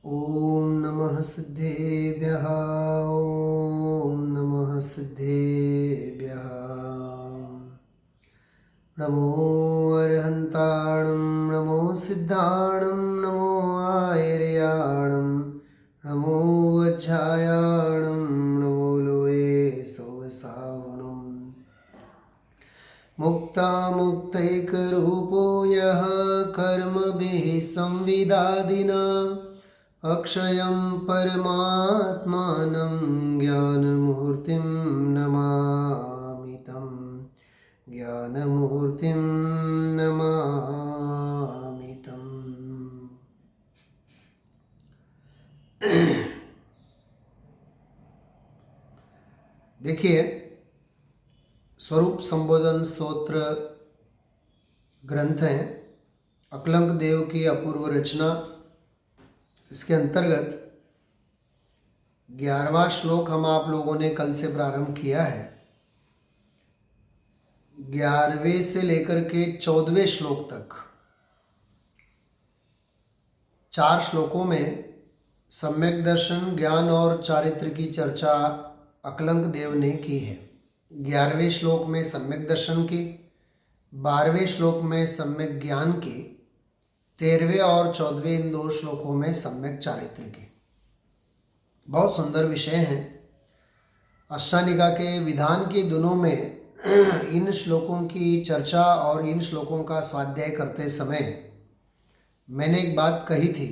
ॐ नमः सिद्धेभ्यः। ॐ नमः सिद्धेभ्यः। नमो अरहन्ताणं नमो सिद्धाणं नमो आयर्याणं नमो वज्रायाणं नमो लोये सौवसावणम्। मुक्तामुक्तैकरूपो यः कर्मभिः संविदादिना अक्षयं परमात्मानं ज्ञानमूर्तिं नमामि तं ज्ञानमूर्तिं नमामि तम्। देखिए, स्वरूप संबोधन स्तोत्र ग्रंथ है, अकलंक देव की अपूर्व रचना। इसके अंतर्गत 11वां श्लोक हम आप लोगों ने कल से प्रारंभ किया है। 11वें से लेकर के 14वें श्लोक तक 4 श्लोकों में सम्यक दर्शन, ज्ञान और चारित्र की चर्चा अकलंक देव ने की है। 11वें श्लोक में सम्यक दर्शन की, 12वें श्लोक में सम्यक ज्ञान की, 13वें और 14वें इन 2 श्लोकों में सम्यक चारित्र की। बहुत सुंदर विषय हैं। अष्टानिका के विधान के दिनों में इन श्लोकों की चर्चा और इन श्लोकों का स्वाध्याय करते समय मैंने एक बात कही थी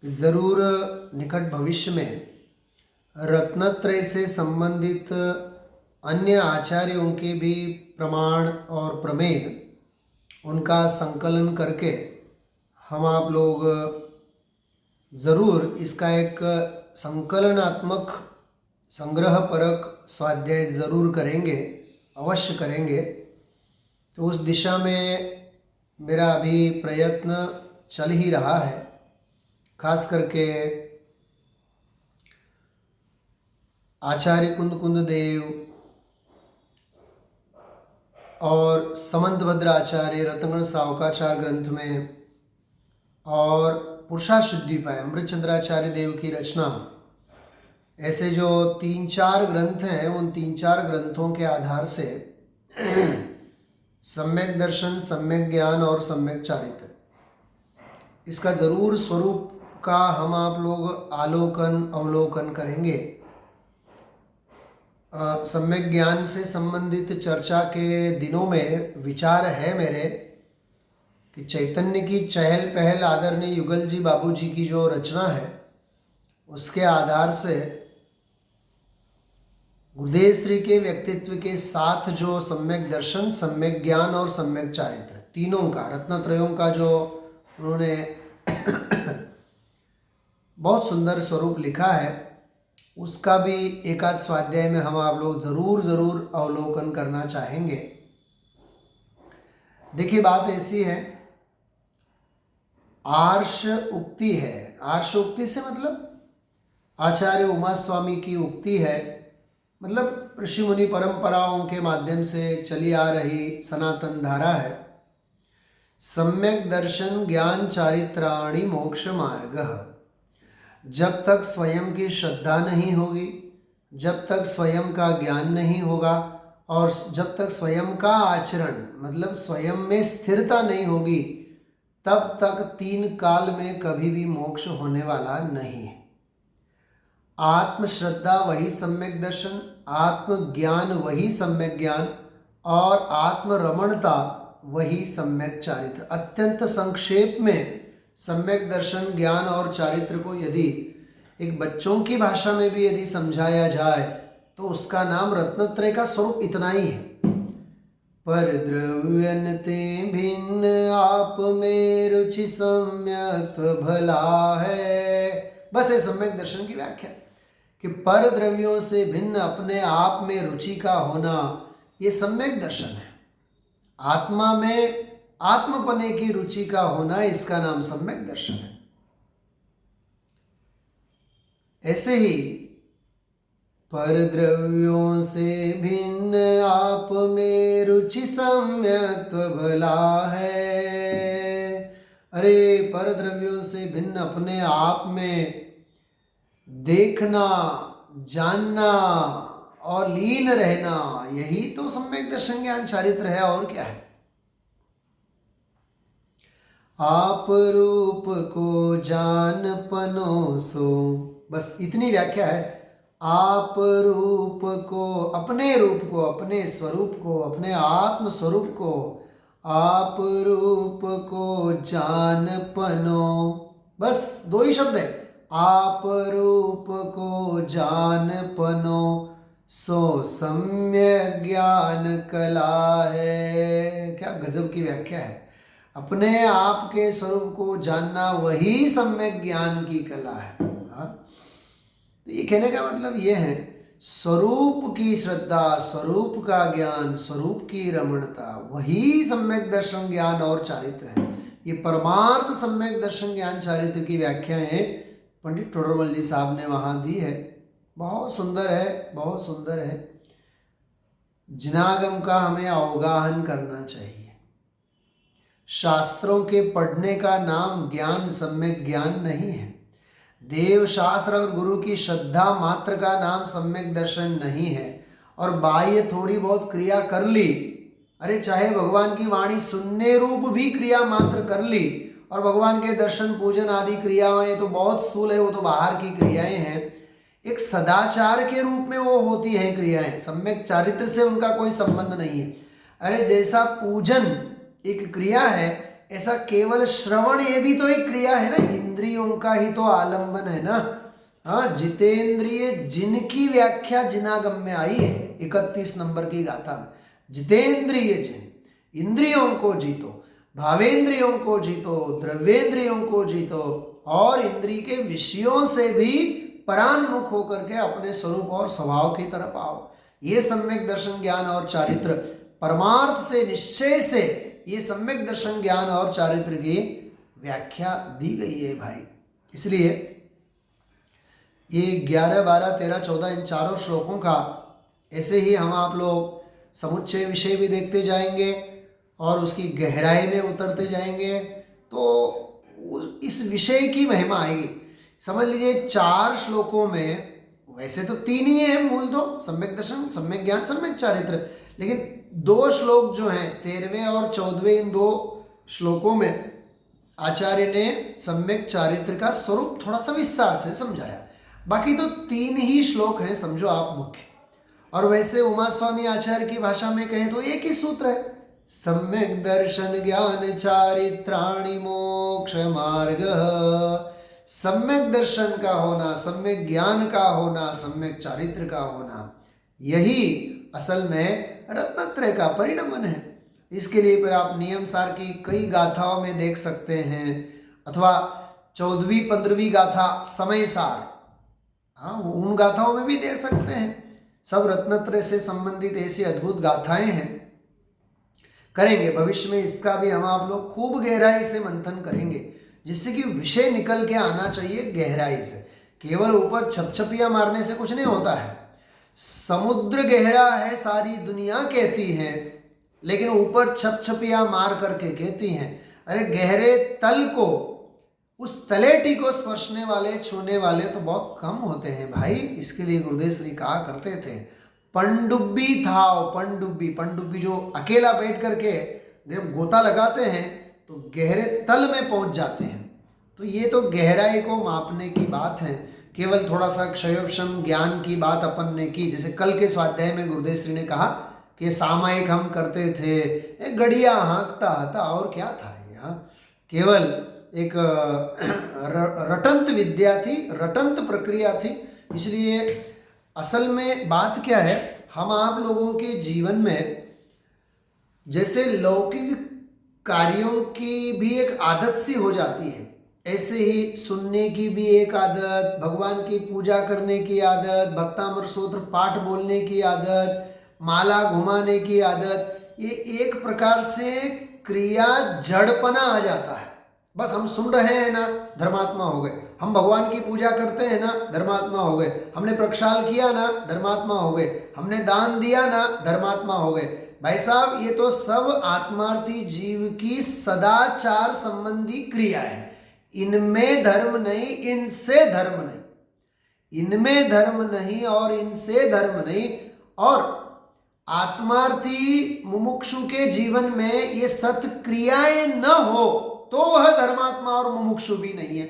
कि ज़रूर निकट भविष्य में रत्नत्रय से संबंधित अन्य आचार्यों के भी प्रमाण और प्रमेय, उनका संकलन करके हम आप लोग ज़रूर इसका एक संकलनात्मक संग्रह परक स्वाध्याय ज़रूर करेंगे, अवश्य करेंगे। तो उस दिशा में मेरा अभी प्रयत्न चल ही रहा है। खास करके आचार्य कुंद देव और समंतभद्र आचार्य रत्नगण सावकाचार ग्रंथ में और पुरुषाशुद्धिपाय अमृतचंद्राचार्य देव की रचना, ऐसे जो 3-4 ग्रंथ हैं, उन 3-4 ग्रंथों के आधार से सम्यक दर्शन, सम्यक ज्ञान और सम्यक चारित्र, इसका ज़रूर स्वरूप का हम आप लोग अवलोकन करेंगे। सम्यक ज्ञान से संबंधित चर्चा के दिनों में विचार है मेरे कि चैतन्य की चहल पहल आदरणीय युगल जी बाबू जी की जो रचना है, उसके आधार से गुरुदेव श्री के व्यक्तित्व के साथ जो सम्यक दर्शन, सम्यक ज्ञान और सम्यक चारित्र, तीनों का, रत्नत्रयों का जो उन्होंने बहुत सुंदर स्वरूप लिखा है, उसका भी एकाध स्वाध्याय में हम आप लोग ज़रूर अवलोकन करना चाहेंगे। देखिए, बात ऐसी है, आर्ष उक्ति है। आर्ष उक्ति से मतलब आचार्य उमा स्वामी की उक्ति है, मतलब ऋषि मुनि परंपराओं के माध्यम से चली आ रही सनातन धारा है। सम्यक दर्शन ज्ञान चारित्राणि मोक्ष मार्ग। जब तक स्वयं की श्रद्धा नहीं होगी, जब तक स्वयं का ज्ञान नहीं होगा और जब तक स्वयं का आचरण मतलब स्वयं में स्थिरता नहीं होगी, तब तक 3 काल में कभी भी मोक्ष होने वाला नहीं है। आत्मश्रद्धा वही सम्यक दर्शन, आत्मज्ञान वही सम्यक ज्ञान और आत्मरमणता वही सम्यक चारित्र। अत्यंत संक्षेप में सम्यक दर्शन, ज्ञान और चारित्र को यदि एक बच्चों की भाषा में भी यदि समझाया जाए तो उसका नाम रत्नत्रय का स्वरूप इतना ही है। पर द्रव्यन ते भिन्न आप में रुचि सम्यक भला है। बस ये सम्यक दर्शन की व्याख्या कि पर द्रव्यों से भिन्न अपने आप में रुचि का होना, ये सम्यक दर्शन है। आत्मा में आत्मपने की रुचि का होना, इसका नाम सम्यक दर्शन है। ऐसे ही पर द्रव्यों से भिन्न आप में रुचि सम्यक भला है। अरे पर द्रव्यों से भिन्न अपने आप में देखना, जानना और लीन रहना, यही तो सम्यक दर्शन ज्ञान चारित्र है। और क्या है? आप रूप को जान पनो सो, बस इतनी व्याख्या है। आप रूप को, अपने रूप को, अपने स्वरूप को, अपने आत्म स्वरूप को, आप रूप को जान पनो, बस दो ही शब्द है। आप रूप को जान पनो सो सम्यक ज्ञान कला है। क्या गजब की व्याख्या है। अपने आप के स्वरूप को जानना वही सम्यक ज्ञान की कला है। हाँ? तो ये कहने का मतलब ये है, स्वरूप की श्रद्धा, स्वरूप का ज्ञान, स्वरूप की रमणता, वही सम्यक दर्शन ज्ञान और चारित्र है। ये परमार्थ सम्यक दर्शन ज्ञान चारित्र की व्याख्याएं पंडित टोडरमल जी साहब ने वहाँ दी है। बहुत सुंदर है, बहुत सुंदर है। जिनागम का हमें अवगाहन करना चाहिए। शास्त्रों के पढ़ने का नाम ज्ञान सम्यक ज्ञान नहीं है। देव शास्त्र और गुरु की श्रद्धा मात्र का नाम सम्यक दर्शन नहीं है। और बाह्य थोड़ी बहुत क्रिया कर ली, अरे चाहे भगवान की वाणी सुनने रूप भी क्रिया मात्र कर ली, और भगवान के दर्शन पूजन आदि क्रियाएं तो बहुत स्थूल है, वो तो बाहर की क्रियाएं हैं। एक सदाचार के रूप में वो होती हैं क्रियाएं, सम्यक चारित्र से उनका कोई संबंध नहीं है। अरे जैसा पूजन एक क्रिया है, ऐसा केवल श्रवण ये भी तो एक क्रिया है ना, इंद्रियों का ही तो आलंबन है ना। हाँ, जितेंद्रिय जिनकी व्याख्या जिनागम में आई है 31 नंबर की गाथा में। जितेंद्रिय जिन, इंद्रियों को जीतो, भावेंद्रियों को जीतो, द्रव्येंद्रियों को जीतो, और इंद्रिय के विषयों से भी परान्मुख होकर के अपने स्वरूप और स्वभाव की तरफ आओ। ये सम्यक दर्शन ज्ञान और चारित्र, परमार्थ से, निश्चय से ये सम्यक दर्शन ज्ञान और चारित्र की व्याख्या दी गई है भाई। इसलिए ये 11, 12, 13, 14 इन चारों श्लोकों का ऐसे ही हम आप लोग समुच्चय विषय भी देखते जाएंगे और उसकी गहराई में उतरते जाएंगे, तो इस विषय की महिमा आएगी। समझ लीजिए 4 श्लोकों में, वैसे तो 3 ही है मूल, तो सम्यक दर्शन, सम्यक ज्ञान, सम्यक चारित्र, लेकिन 2 श्लोक जो हैं 13वें और 14वें, इन 2 श्लोकों में आचार्य ने सम्यक चारित्र का स्वरूप थोड़ा सा विस्तार से समझाया। बाकी तो 3 ही श्लोक हैं, समझो आप, मुख्य। और वैसे उमा स्वामी आचार्य की भाषा में कहें तो एक ही सूत्र है, सम्यक दर्शन ज्ञान चारित्राणि मोक्ष मार्ग। सम्यक दर्शन का होना, सम्यक ज्ञान का होना, सम्यक चारित्र का होना, यही असल में रत्नत्रय का परिणमन है। इसके लिए फिर आप नियम सार की कई गाथाओं में देख सकते हैं, अथवा 14वीं 15वीं गाथा समय सार, हाँ उन गाथाओं में भी देख सकते हैं। सब रत्नत्रय से संबंधित ऐसी अद्भुत गाथाएं हैं। करेंगे भविष्य में इसका भी हम आप लोग खूब गहराई से मंथन करेंगे, जिससे कि विषय निकल के आना चाहिए गहराई से। केवल ऊपर छपछपियां मारने से कुछ नहीं होता है। समुद्र गहरा है सारी दुनिया कहती है, लेकिन ऊपर छपछपियां मार करके कहती हैं। अरे गहरे तल को, उस तलेटी को स्पर्शने वाले, छूने वाले तो बहुत कम होते हैं भाई। इसके लिए गुरुदेव श्री कहा करते थे, पनडुब्बी था, पनडुब्बी, पनडुब्बी जो अकेला बैठ करके जब गोता लगाते हैं तो गहरे तल में पहुंच जाते हैं। तो ये तो गहराई को मापने की बात है। केवल थोड़ा सा क्षयोपशम ज्ञान की बात अपन ने की, जैसे कल के स्वाध्याय में गुरुदेव श्री ने कहा कि सामायिक हम करते थे, एक गड़िया हाँकता था, और क्या था यहाँ, केवल एक रटंत विद्या थी, रटंत प्रक्रिया थी। इसलिए असल में बात क्या है, हम आप लोगों के जीवन में जैसे लौकिक कार्यों की भी एक आदत सी हो जाती है, ऐसे ही सुनने की भी एक आदत, भगवान की पूजा करने की आदत, भक्तामृत स्तोत्र पाठ बोलने की आदत, माला घुमाने की आदत, ये एक प्रकार से क्रिया जड़पना आ जाता है। बस हम सुन रहे हैं ना, धर्मात्मा हो गए। हम भगवान की पूजा करते हैं ना, धर्मात्मा हो गए। हमने प्रक्षाल किया ना, धर्मात्मा हो गए। हमने दान दिया ना, धर्मात्मा हो गए। भाई साहब ये तो सब आत्मार्थी जीव की सदाचार संबंधी क्रिया है। इनमें धर्म नहीं, इनसे धर्म नहीं, इनमें धर्म नहीं और इनसे धर्म नहीं। और आत्मार्थी मुमुक्षु के जीवन में ये सत्क्रियाएं न हो तो वह धर्मात्मा और मुमुक्षु भी नहीं है।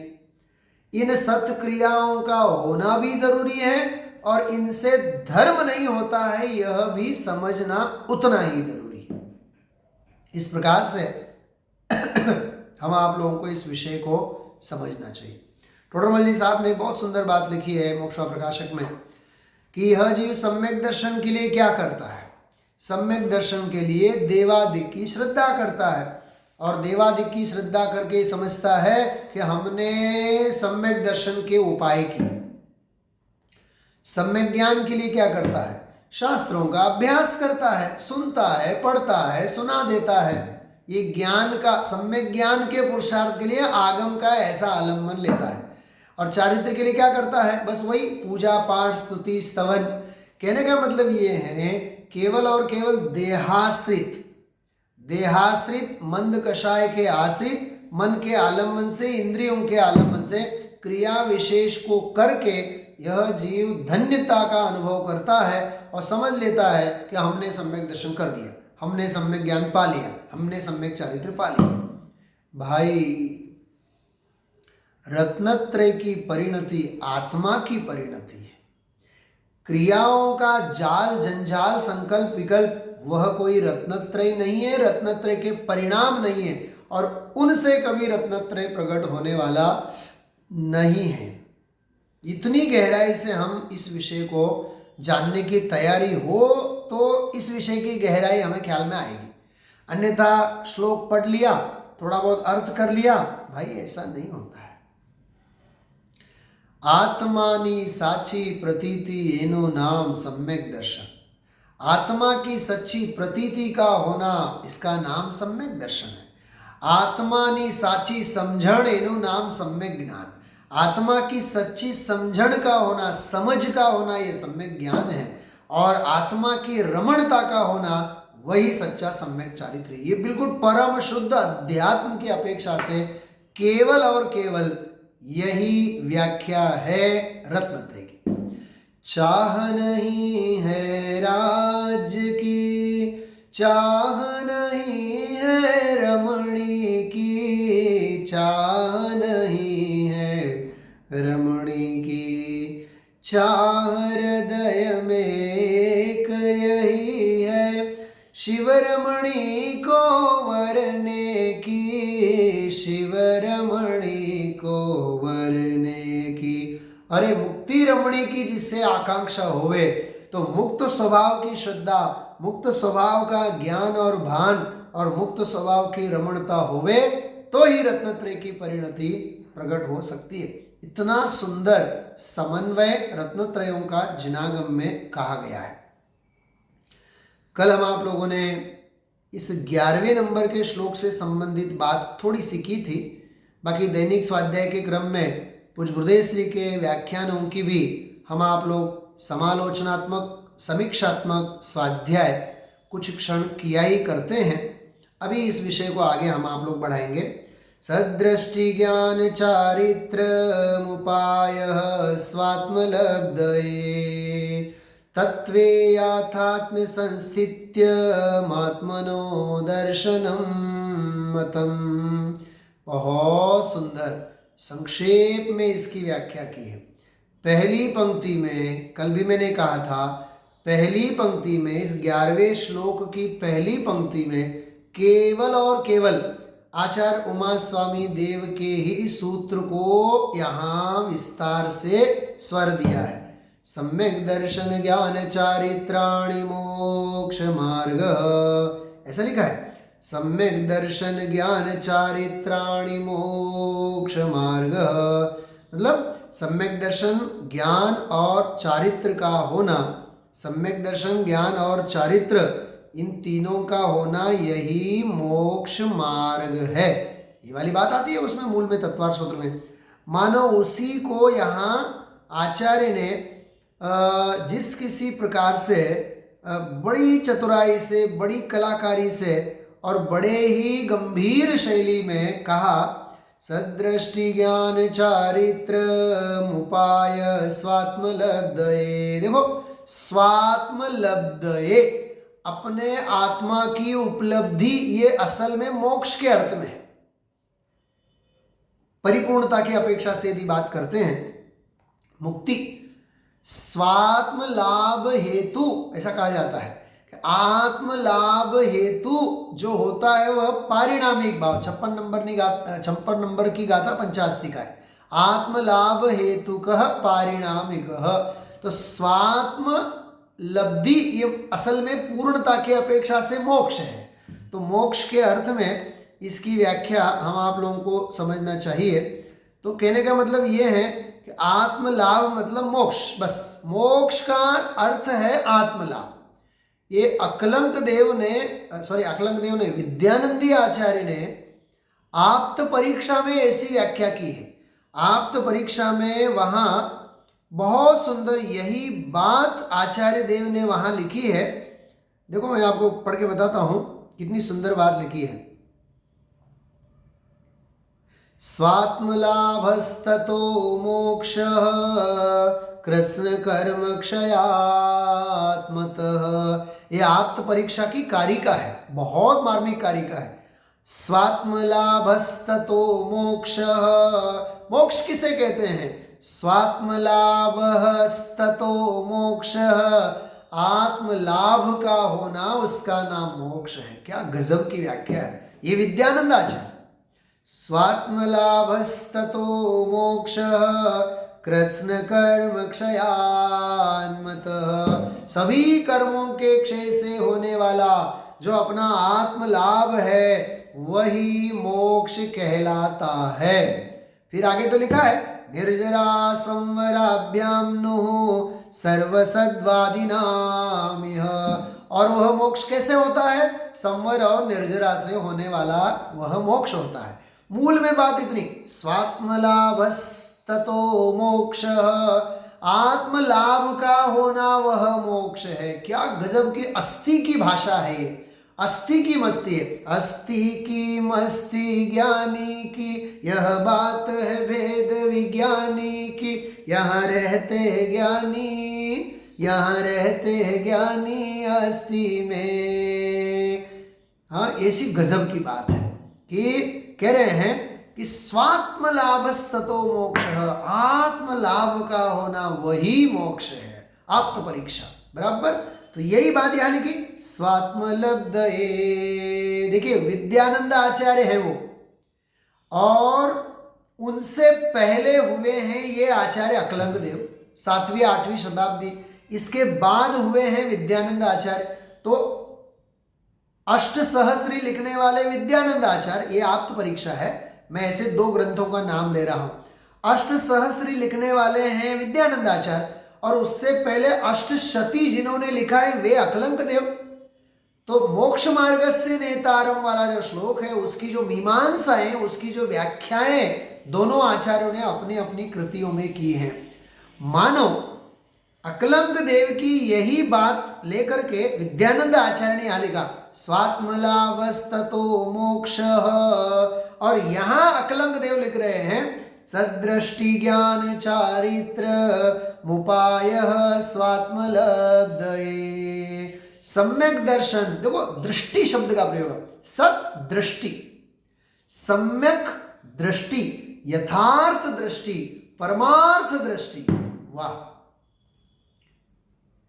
इन सत्क्रियाओं का होना भी जरूरी है और इनसे धर्म नहीं होता है, यह भी समझना उतना ही जरूरी है। इस प्रकार से हम आप लोगों को इस विषय को समझना चाहिए। टोडरमल जी साहब ने बहुत सुंदर बात लिखी है मोक्षा प्रकाशक में कि यह जीव सम्यक दर्शन के लिए क्या करता है। सम्यक दर्शन के लिए देवादिक की श्रद्धा करता है और देवादिक की श्रद्धा करके समझता है कि हमने सम्यक दर्शन के उपाय किए। सम्यक ज्ञान के लिए क्या करता है, शास्त्रों का अभ्यास करता है, सुनता है, पढ़ता है, सुना देता है। ये ज्ञान का, सम्यक ज्ञान के पुरुषार्थ के लिए आगम का ऐसा आलम्बन लेता है। और चारित्र के लिए क्या करता है, बस वही पूजा पाठ स्तुति स्तवन। कहने का मतलब ये है केवल और केवल देहाश्रित, देहाश्रित मंद कषाय के आश्रित मन के आलम्बन से, इंद्रियों के आलम्बन से क्रिया विशेष को करके यह जीव धन्यता का अनुभव करता है और समझ लेता है कि हमने सम्यक दर्शन कर दिया, हमने सम्यक ज्ञान पा लिया, हमने सम्यक चारित्र पा लिया। भाई रत्नत्रय की परिणति आत्मा की परिणति है। क्रियाओं का जाल जंजाल संकल्प विकल्प वह कोई रत्नत्रय नहीं है, रत्नत्रय के परिणाम नहीं है और उनसे कभी रत्नत्रय प्रकट होने वाला नहीं है। इतनी गहराई से हम इस विषय को जानने की तैयारी हो तो इस विषय की गहराई हमें ख्याल में आएगी। अन्यथा श्लोक पढ़ लिया, थोड़ा बहुत अर्थ कर लिया, भाई ऐसा नहीं होता है। आत्मानी साची प्रतीति एनो नाम सम्यक दर्शन। आत्मा की सच्ची प्रतीति का होना, इसका नाम सम्यक दर्शन है। आत्मानी साची समझण एनो नाम सम्यक ज्ञान। आत्मा की सच्ची समझण का होना, समझ का होना, यह सम्यक ज्ञान है। और आत्मा की रमणता का होना वही सच्चा सम्यक चारित्र है। ये बिल्कुल परम शुद्ध अध्यात्म की अपेक्षा से केवल और केवल यही व्याख्या है रत्नत्रय की। चाह नहीं है राज की, चाह नहीं है रमणी की, चाह नहीं है रमणी की, चाह हृदय में एक यही है, शिव रमणी को वरने की, शिव रमणी को वरने की। अरे मुक्ति रमणी की जिससे आकांक्षा होवे तो मुक्त स्वभाव की श्रद्धा, मुक्त स्वभाव का ज्ञान और भान और मुक्त स्वभाव की रमणता होवे तो ही रत्नत्रय की परिणति प्रकट हो सकती है। इतना सुंदर समन्वय रत्नत्रयों का जिनागम में कहा गया है। कल हम आप लोगों ने इस 11वें नंबर के श्लोक से संबंधित बात थोड़ी सी की थी। बाकी दैनिक स्वाध्याय के क्रम में पूज्य गुरुदेव श्री के व्याख्यानों की भी हम आप लोग समालोचनात्मक समीक्षात्मक स्वाध्याय कुछ क्षण किया ही करते हैं। अभी इस विषय को आगे हम आप लोग बढ़ाएंगे। सदृष्टि ज्ञान चारित्र उपायः स्वात्मलब्धये तत्वे याथात्म संस्थित्य मात्मनो दर्शनम मतम। बहुत सुंदर संक्षेप में इसकी व्याख्या की है। पहली पंक्ति में, कल भी मैंने कहा था, पहली पंक्ति में, इस 11वें श्लोक की पहली पंक्ति में केवल और केवल आचार्य उमा स्वामी देव के ही सूत्र को यहाँ विस्तार से स्वर दिया है। सम्यक दर्शन ज्ञान चारित्राणि मोक्ष मार्ग, ऐसा लिखा है। सम्यक दर्शन ज्ञान चारित्राणि मोक्ष मार्ग, मतलब सम्यक दर्शन ज्ञान और चारित्र का होना, सम्यक दर्शन ज्ञान और चारित्र इन तीनों का होना यही मोक्ष मार्ग है। ये वाली बात आती है उसमें मूल में तत्वार्थ सूत्र में। मानो उसी को यहाँ आचार्य ने जिस किसी प्रकार से बड़ी चतुराई से, बड़ी कलाकारी से और बड़े ही गंभीर शैली में कहा, सदृष्टि ज्ञान चारित्र मुपाय स्वात्मलब्धये। देखो, स्वात्मलब्धये, अपने आत्मा की उपलब्धि, ये असल में मोक्ष के अर्थ में है। परिपूर्णता की अपेक्षा से यदि बात करते हैं, मुक्ति स्वात्म लाभ हेतु, ऐसा कहा जाता है कि आत्म लाभ हेतु जो होता है वह पारिणामिक भाव, 56 नंबर की गाथा पंचास्ती का है, आत्म लाभ हेतु कह पारिणामिक। तो स्वात्म लब्धि ये असल में पूर्णता की अपेक्षा से मोक्ष है। तो मोक्ष के अर्थ में इसकी व्याख्या हम आप लोगों को समझना चाहिए। तो कहने का मतलब ये है कि आत्म लाभ मतलब मोक्ष, बस मोक्ष का अर्थ है आत्म लाभ। ये अकलंक देव ने विद्यानंदी आचार्य ने आप्त परीक्षा में ऐसी व्याख्या की है। आप्त परीक्षा में वहाँ बहुत सुंदर यही बात आचार्य देव ने वहाँ लिखी है। देखो, मैं आपको पढ़ के बताता हूँ कितनी सुंदर बात लिखी है। स्वात्मलाभस्ततो मोक्षः कृष्ण कर्म क्षयात्मतः। ये आप्त परीक्षा की कारिका है, बहुत मार्मिक कारिका है। स्वात्मलाभस्ततो मोक्षः, मोक्ष किसे कहते हैं? स्वात्मलाभस्ततो मोक्षः, आत्मलाभ का होना उसका नाम मोक्ष है। क्या गजब की व्याख्या है ये विद्यानंद आचार्य। स्वात्मलाभस्ततो मोक्षः कृत्स्न कर्म क्षयान्मतः। सभी कर्मों के क्षय से होने वाला जो अपना आत्म लाभ है वही मोक्ष कहलाता है। फिर आगे तो लिखा है, निर्जरा संवराभ्याम नुः सर्वसद्वादिनाम इह। और वह मोक्ष कैसे होता है? संवर और निर्जरा से होने वाला वह मोक्ष होता है। मूल में बात इतनी, स्वात्मलाभस्ततो मोक्ष, आत्मलाभ का होना वह मोक्ष है। क्या गजब की अस्थि की भाषा है ये, अस्थि की मस्ती है। अस्थि की मस्ती ज्ञानी की, यह बात है भेद विज्ञानी की। यहाँ रहते हैं ज्ञानी, यहाँ रहते हैं ज्ञानी अस्थि में। हाँ, ऐसी गजब की बात है कि कह रहे हैं कि स्वात्मलाभस्ततो मोक्ष, आत्मलाभ का होना वही मोक्ष है। आप्त परीक्षा बराबर। तो यही बात यहां लिखी, स्वात्मलब्धये। देखिए, विद्यानंद आचार्य है वो, और उनसे पहले हुए हैं ये आचार्य अकलंक देव, 7वीं 8वीं शताब्दी। इसके बाद हुए हैं विद्यानंद आचार्य। तो अष्ट सहस्री लिखने वाले विद्यानंद आचार्य, ये आप्त परीक्षा है, मैं ऐसे 2 ग्रंथों का नाम ले रहा हूं। अष्ट सहस्री लिखने वाले हैं विद्यानंद आचार्य, और उससे पहले अष्टशती जिन्होंने लिखा है वे अकलंक देव। तो मोक्ष मार्ग से नेतारम वाला जो श्लोक है, उसकी जो मीमांसाएं, उसकी जो व्याख्याएं दोनों आचार्यों ने अपनी अपनी कृतियों में की हैं। मानो अकलंक देव की यही बात लेकर के विद्यानंद आचार्य ने यहां लिखा, स्वात्मलाभस्ततो मोक्षः। और यहां अकलंक देव लिख रहे हैं, सदृष्टि ज्ञान चारित्र मुपायः स्वात्मलब्धये। सम्यक दर्शन, देखो दृष्टि शब्द का प्रयोग, सत दृष्टि, सम्यक दृष्टि, यथार्थ दृष्टि, परमार्थ दृष्टि। वाह।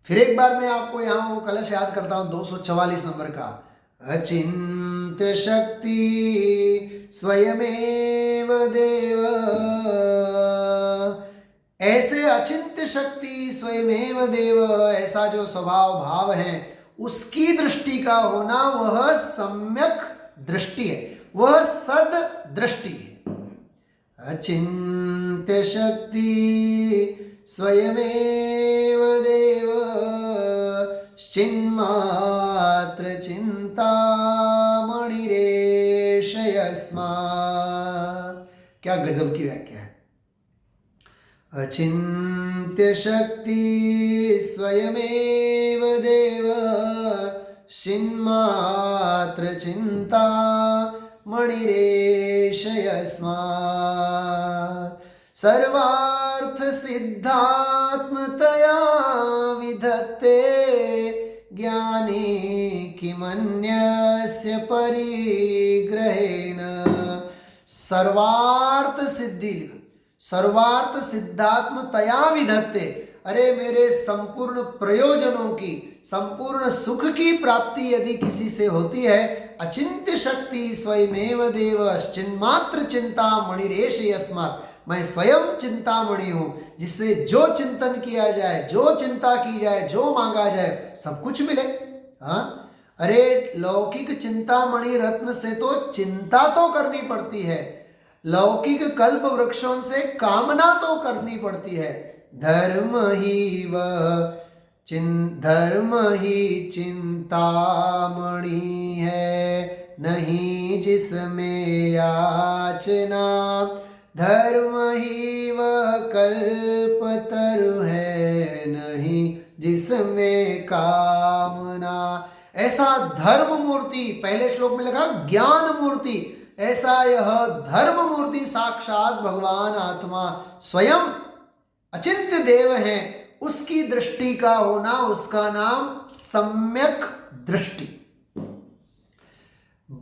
फिर एक बार मैं आपको यहां वो कलश याद करता हूं, 244 नंबर का, अचिंत्य शक्ति स्वयमेव देव। ऐसे अचिंत्य शक्ति स्वयमेव देव, ऐसा जो स्वभाव भाव है उसकी दृष्टि का होना वह सम्यक दृष्टि है, वह सद दृष्टि है। अचिंत्य शक्ति स्वयमेव देव चिन्मात्र चिंता मणिरेश यस्मात्। क्या गजब की व्याख्या है। अचिन्त्य शक्ति स्वयमेव देव चिन्मात्र चिन्ता मणिरेष यस्मात् सर्वार्थ सिद्धात्मतया विधत्ते ज्ञानी किमन्यस्य परिग्रहेण। सर्वार्थ सिद्धि, सर्वार्थ सिद्धात्मतया विधत्ते, अरे मेरे संपूर्ण प्रयोजनों की, संपूर्ण सुख की प्राप्ति यदि किसी से होती है, अचिंत्य शक्ति स्वयमेव देव चिन्मात्र चिंता मणिरेश यस्मात्, मैं स्वयं चिंतामणि हूं, जिससे जो चिंतन किया जाए, जो चिंता की जाए, जो मांगा जाए सब कुछ मिले। हाँ, अरे लौकिक चिंतामणि रत्न से तो चिंता तो करनी पड़ती है, लौकिक कल्प वृक्षों से कामना तो करनी पड़ती है। धर्म ही चिंतामणि है, नहीं जिसमें याचना, धर्म ही वह कल्पतरु है, नहीं जिसमें कामना। ऐसा धर्म मूर्ति, पहले श्लोक में लगा ज्ञान मूर्ति, ऐसा यह धर्म मूर्ति साक्षात भगवान आत्मा स्वयं अचिंत्य देव है, उसकी दृष्टि का होना, उसका नाम सम्यक दृष्टि।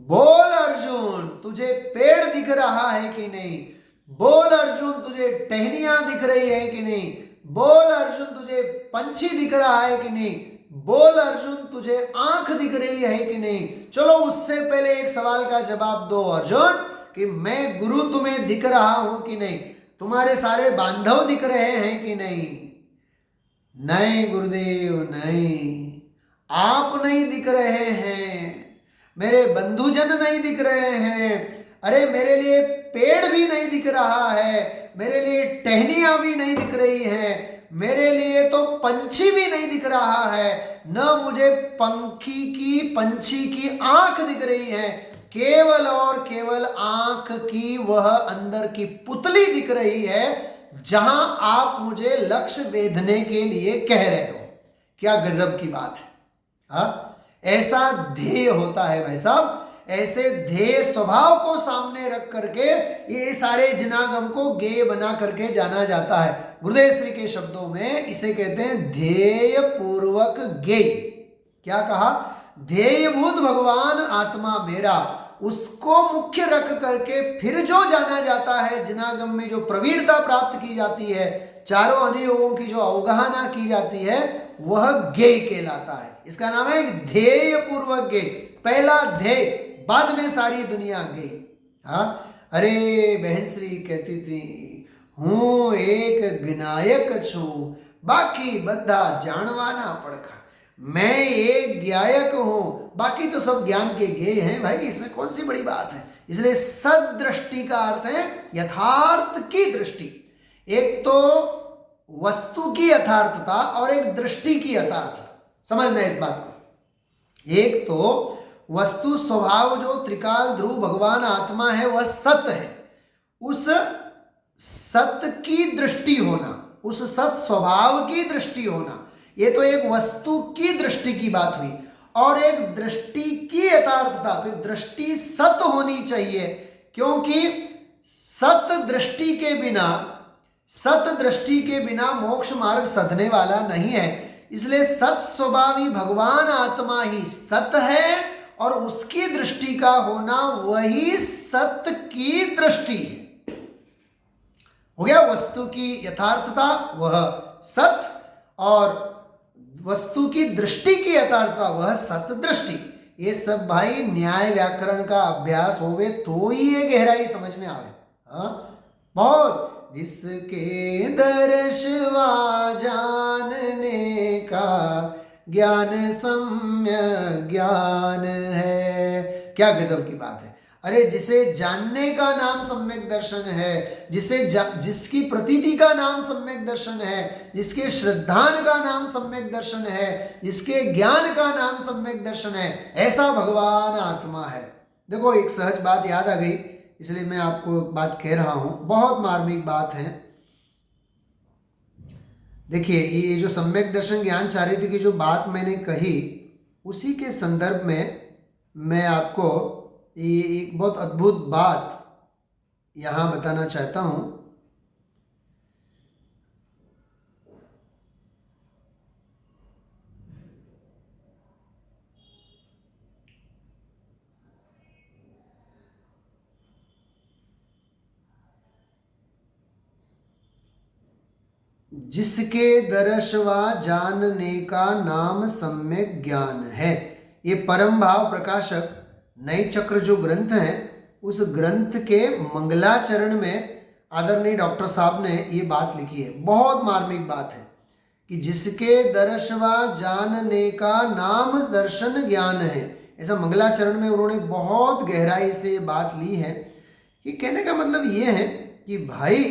बोल अर्जुन, तुझे पेड़ दिख रहा है कि नहीं? बोल अर्जुन, तुझे टहनियां दिख रही है कि नहीं? बोल अर्जुन, तुझे पंछी दिख रहा है कि नहीं? बोल अर्जुन, तुझे आंख दिख रही है कि नहीं? चलो उससे पहले एक सवाल का जवाब दो अर्जुन, कि मैं गुरु तुम्हें दिख रहा हूं कि नहीं? तुम्हारे सारे बांधव दिख रहे हैं कि नहीं? नहीं गुरुदेव नहीं, आप नहीं दिख रहे हैं, मेरे बंधुजन नहीं दिख रहे हैं, अरे मेरे लिए पेड़ भी नहीं दिख रहा है, मेरे लिए टहनियां भी नहीं दिख रही हैं, मेरे लिए तो पंछी भी नहीं दिख रहा है, न मुझे पंछी की आंख दिख रही है, केवल और केवल आंख की वह अंदर की पुतली दिख रही है, जहां आप मुझे लक्ष्य वेधने के लिए कह रहे हो। क्या गजब की बात है। हाँ, ऐसा ध्येय होता है भाई साहब, ऐसे ध्येय स्वभाव को सामने रख करके ये सारे जिनागम को गेय बना करके जाना जाता है। गुरुदेव श्री के शब्दों में इसे कहते हैं ध्येय पूर्वक गेय। क्या कहा? ध्येयभूत भगवान आत्मा मेरा, उसको मुख्य रख करके फिर जो जाना जाता है, जिनागम में जो प्रवीणता प्राप्त की जाती है, चारों अनुयोगों की जो अवगाहना की जाती है, वह गेय कहलाता है। इसका नाम है ध्येय पूर्वक गेय। पहला ध्येय, बाद में सारी दुनिया गेय। हाँ, अरे बहन श्री कहती थी, हूँ एक ज्ञायक छू, बाकी बद्धा जानवाना पड़खा। मैं एक ज्ञायक हूं, बाकी तो सब ज्ञान के गेय हैं भाई, इसमें कौन सी बड़ी बात है। इसलिए सदृष्टि का अर्थ है यथार्थ की दृष्टि। एक तो वस्तु की यथार्थता और एक दृष्टि की यथार्थता, समझना इस बात को। एक तो वस्तु स्वभाव जो त्रिकाल ध्रुव भगवान आत्मा है वह सत्य है, उस सत्य की दृष्टि होना, उस सत स्वभाव की दृष्टि होना, ये तो एक वस्तु की दृष्टि की बात हुई। और एक दृष्टि की यथार्थता, फिर दृष्टि सत्य होनी चाहिए, क्योंकि सत्य दृष्टि के बिना मोक्ष मार्ग सधने वाला नहीं है। इसलिए सत स्वभावी भगवान आत्मा ही सत्य है, और उसकी दृष्टि का होना वही सत्य की दृष्टि है। हो गया, वस्तु की यथार्थता वह सत्य, और वस्तु की दृष्टि की यथार्थता वह सत्य दृष्टि। ये सब भाई न्याय व्याकरण का अभ्यास होवे तो ही ये गहराई समझ में आवे। हाँ, बहुत जिसके दर्शवा जानने का ज्ञान सम्यक ज्ञान है। क्या गजब की बात है। अरे जिसे जानने का नाम सम्यक दर्शन है, जिसकी प्रतीति का नाम सम्यक दर्शन है, जिसके श्रद्धान का नाम सम्यक दर्शन है, जिसके ज्ञान का नाम सम्यक दर्शन है, ऐसा भगवान आत्मा है। देखो एक सहज बात याद आ गई, इसलिए मैं आपको एक बात कह रहा हूं, बहुत मार्मिक बात है। देखिए ये जो सम्यक दर्शन ज्ञान चारित्र की जो बात मैंने कही, उसी के संदर्भ में मैं आपको ये एक बहुत अद्भुत बात यहाँ बताना चाहता हूँ। जिसके दर्शवा जानने का नाम सम्यक ज्ञान है। ये परम भाव प्रकाशक नए चक्र जो ग्रंथ है, उस ग्रंथ के मंगलाचरण में आदरणीय डॉक्टर साहब ने ये बात लिखी है। बहुत मार्मिक बात है कि जिसके दर्शवा जानने का नाम दर्शन ज्ञान है। ऐसा मंगलाचरण में उन्होंने बहुत गहराई से बात ली है कि कहने का मतलब ये है कि भाई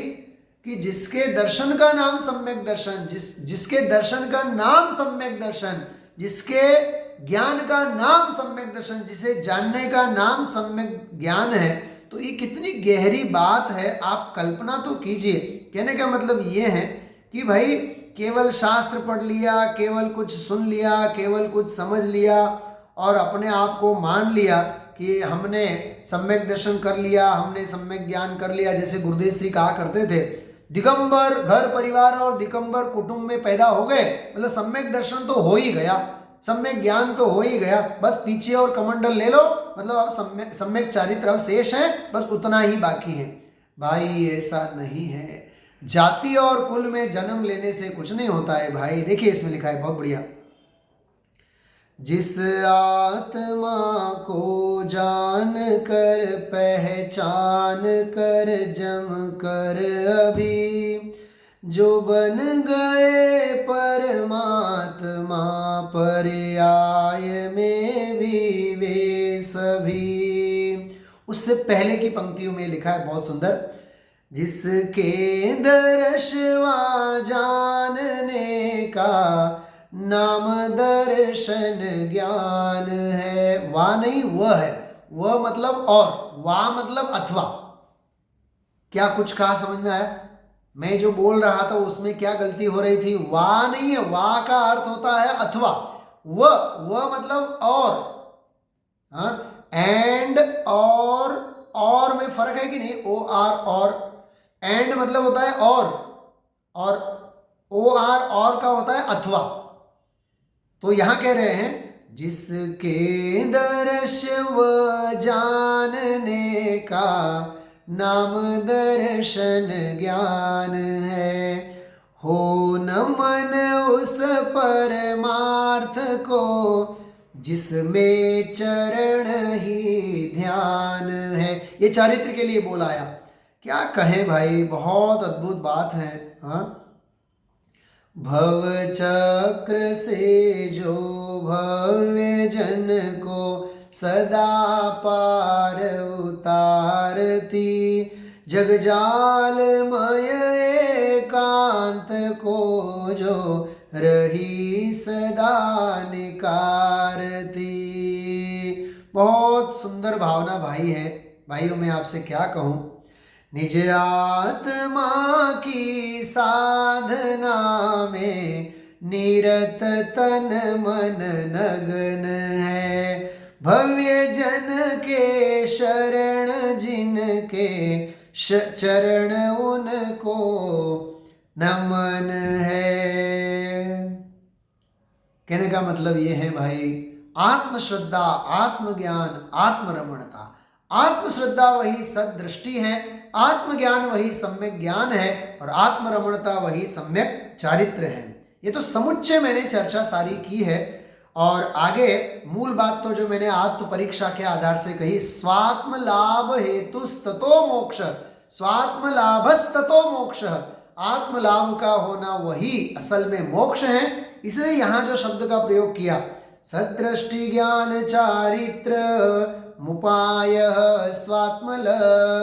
कि जिसके दर्शन का नाम सम्यक दर्शन, जिसके दर्शन का नाम सम्यक दर्शन, जिसके ज्ञान का नाम सम्यक दर्शन, जिसे जानने का नाम सम्यक ज्ञान है, तो ये कितनी गहरी बात है। आप कल्पना तो कीजिए। कहने का मतलब ये है कि भाई केवल शास्त्र पढ़ लिया, केवल कुछ सुन लिया, केवल कुछ समझ लिया और अपने आप को मान लिया कि हमने सम्यक दर्शन कर लिया, हमने सम्यक ज्ञान कर लिया। जैसे गुरुदेव श्री कहा करते थे, दिगंबर घर परिवार और दिगंबर कुटुंब में पैदा हो गए, मतलब सम्यक दर्शन तो हो ही गया, सम्यक ज्ञान तो हो ही गया, बस पीछे और कमंडल ले लो, मतलब अब सम्यक चारित्र अब शेष है, बस उतना ही बाकी है। भाई ऐसा नहीं है। जाति और कुल में जन्म लेने से कुछ नहीं होता है भाई। देखिए इसमें लिखा है बहुत बढ़िया, जिस आत्मा को जान कर पहचान कर जम कर अभी जो बन गए परमात्मा पर्याय में भी वे सभी। उससे पहले की पंक्तियों में लिखा है बहुत सुंदर, जिसके दर्शवा जानने का नाम दर्शन ज्ञान है। वा नहीं वह है, वह मतलब और, वा मतलब अथवा। क्या कुछ कहा समझ में आया? मैं जो बोल रहा था उसमें क्या गलती हो रही थी? वा नहीं है, वा का अर्थ होता है अथवा। वह मतलब और, हाँ, एंड और में फर्क है कि नहीं? ओ आर और, एंड मतलब होता है और ओ आर और का होता है अथवा। तो यहां कह रहे हैं जिसके दर्श व जानने का नाम दर्शन ज्ञान है, हो न मन उस परमार्थ को जिसमें चरण ही ध्यान है। ये चारित्र के लिए बोला आया। क्या कहें भाई, बहुत अद्भुत बात है। हाँ, भव चक्र से जो भव्य जन को सदा पार उतारती, जगजालमय एकांत को जो रही सदा निकारती। बहुत सुंदर भावना भाई है। भाइयों मैं आपसे क्या कहूँ, निज आत्मा की साधना में निरत तन मन नग्न है, भव्य जन के शरण जिनके चरण उनको नमन है। कहने का मतलब ये है भाई, आत्मश्रद्धा, आत्मज्ञान, आत्मरमणता। आत्मश्रद्धा वही सदृष्टि है, आत्मज्ञान वही सम्यक ज्ञान है और आत्मरमणता वही सम्यक चारित्र है। ये तो समुच्चय मैंने चर्चा सारी की है। और आगे मूल बात तो जो मैंने आत्म परीक्षा के आधार से कही, स्वात्म लाभ हेतुस्ततो मोक्ष, स्वात्म लाभस्ततो मोक्ष। आत्म लाभ का होना वही असल में मोक्ष है। इसलिए यहाँ जो शब्द का प्रयोग किया, सदृष्टि ज्ञान चारित्र मुपाय स्वात्मलब्धये।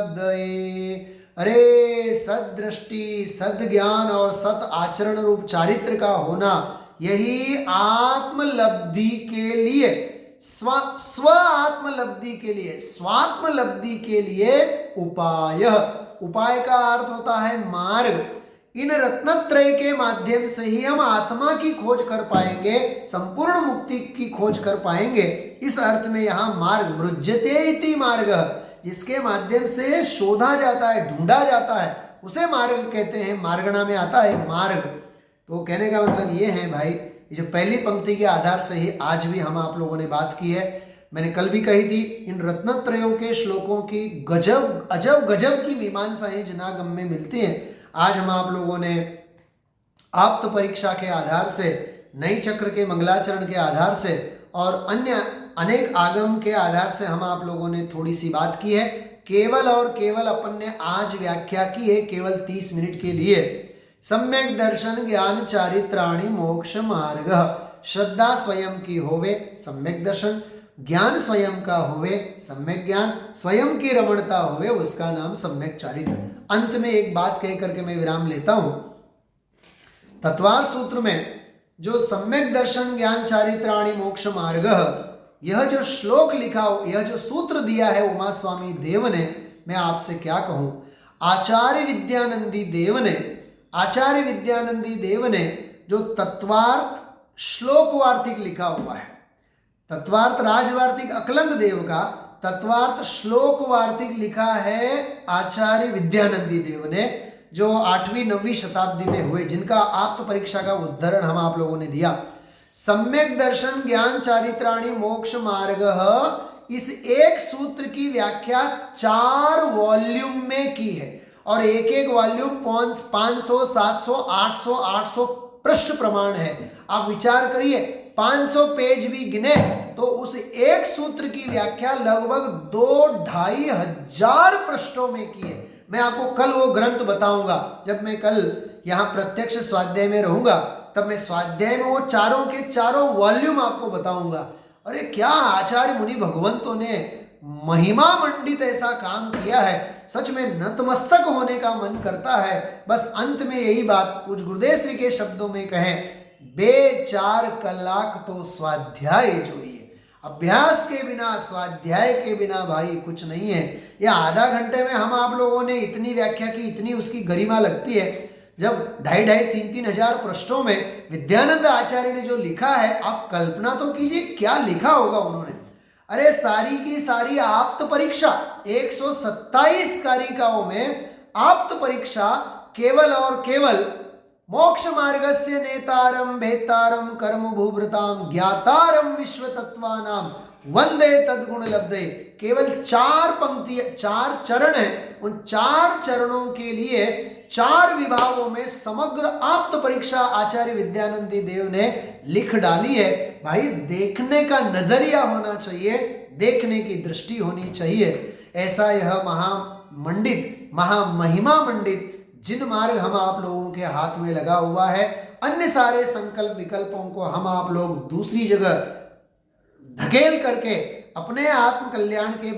अरे सदृष्टि, सद्ज्ञान और सत आचरण रूप चारित्र का होना, यही आत्मलब्धि के लिए, स्व आत्मलब्धि के लिए, स्वात्मलब्धि के लिए उपाय। उपाय का अर्थ होता है मार्ग। इन रत्नत्रय के माध्यम से ही हम आत्मा की खोज कर पाएंगे, संपूर्ण मुक्ति की खोज कर पाएंगे। इस अर्थ में यहाँ मार्ग, मृज्यते इति मार्ग, जिसके माध्यम से शोधा जाता है, ढूंढा जाता है, उसे मार्ग कहते हैं। मार्गणा में आता है मार्ग। तो कहने का मतलब ये है भाई, ये जो पहली पंक्ति के आधार से ही आज भी हम आप लोगों ने बात की है। मैंने कल भी कही थी, इन रत्नत्रयों के श्लोकों की गजब अजब गजब की मीमांसाएं जनागम में मिलती हैं। आज हम आप लोगों ने आप्त परीक्षा के आधार से, नई चक्र के मंगलाचरण के आधार से और अन्य अनेक आगम के आधार से हम आप लोगों ने थोड़ी सी बात की है। केवल और केवल अपन ने आज व्याख्या की है, केवल 30 मिनट के लिए। सम्यक दर्शन ज्ञान चारित्राणि मोक्ष मार्ग। श्रद्धा स्वयं की होवे सम्यक दर्शन, ज्ञान स्वयं का होवे सम्यक ज्ञान, स्वयं की रमणता होवे उसका नाम सम्यक चारित्र। अंत में एक बात कह करके मैं विराम लेता हूं। तत्वार सूत्र में जो सम्यक दर्शन ज्ञान चारित्राणि मोक्ष मार्ग, यह जो श्लोक लिखा हो, यह जो सूत्र दिया है उमा स्वामी देव ने, मैं आपसे क्या कहूं, आचार्य विद्यानंदी देव ने जो तत्वार्थ श्लोक वार्तिक लिखा हुआ है, तत्वार्थ राजवार्तिक अकलंग देव का तत्वार्थ श्लोक वार्तिक लिखा है आचार्य विद्यानंदी देव ने, जो 8वीं 9वीं शताब्दी में हुए, जिनका आप्त परीक्षा का उद्धरण हम आप लोगों ने दिया। सम्यक दर्शन ज्ञान चारित्राणि मोक्ष मार्ग, इस एक सूत्र की व्याख्या 4 वॉल्यूम में की है और एक एक वॉल्यूम 500, 700, 800, 800 पृष्ठ प्रमाण है। आप विचार करिए, 500 पेज भी गिने तो उस एक सूत्र की व्याख्या लगभग 2-2.5 हजार पृष्ठों में की है। मैं आपको कल वो ग्रंथ बताऊंगा, जब मैं कल यहाँ प्रत्यक्ष स्वाध्याय में रहूंगा, तब मैं स्वाध्याय में वो चारों के चारों वॉल्यूम आपको बताऊंगा। अरे क्या आचार्य मुनि भगवंतों ने महिमा मंडित ऐसा काम किया है, सच में नतमस्तक होने का मन करता है। बस अंत में यही बात कुछ गुरुदेव श्री के शब्दों में कहें, बे 4 कलाक तो स्वाध्याय जोइए। अभ्यास के बिना, स्वाध्याय के बिना भाई कुछ नहीं है। यह आधा घंटे में हम आप लोगों ने इतनी व्याख्या की, इतनी उसकी गरिमा लगती है। जब 2.5, 3 हजार पृष्ठों में विद्यानंद आचार्य ने जो लिखा है, आप कल्पना तो कीजिए क्या लिखा होगा उन्होंने। अरे सारी की सारी आप्त परीक्षा, 127 कारिकाओं में आप्त परीक्षा केवल और केवल मोक्ष मार्गस्य नेतारम भेतारम कर्म भूभृताम ज्ञातारम विश्व तत्वानाम वंदे तद्गुण लब्धे, केवल 4 पंक्ति, 4 चरण है। उन 4 चरणों के लिए 4 विभागों में समग्र आप्त परीक्षा आचार्य विद्यानंदी देव ने लिख डाली है। भाई देखने का नजरिया होना चाहिए, देखने की दृष्टि होनी चाहिए। ऐसा यह महामंडित, महामहिमा मंडित जिन मार्ग हम आप लोगों के हाथ में लगा हुआ है, अन्य सारे संकल्प विकल्पों को हम आप लोग दूसरी जगह धकेल करके अपने आत्म कल्याण के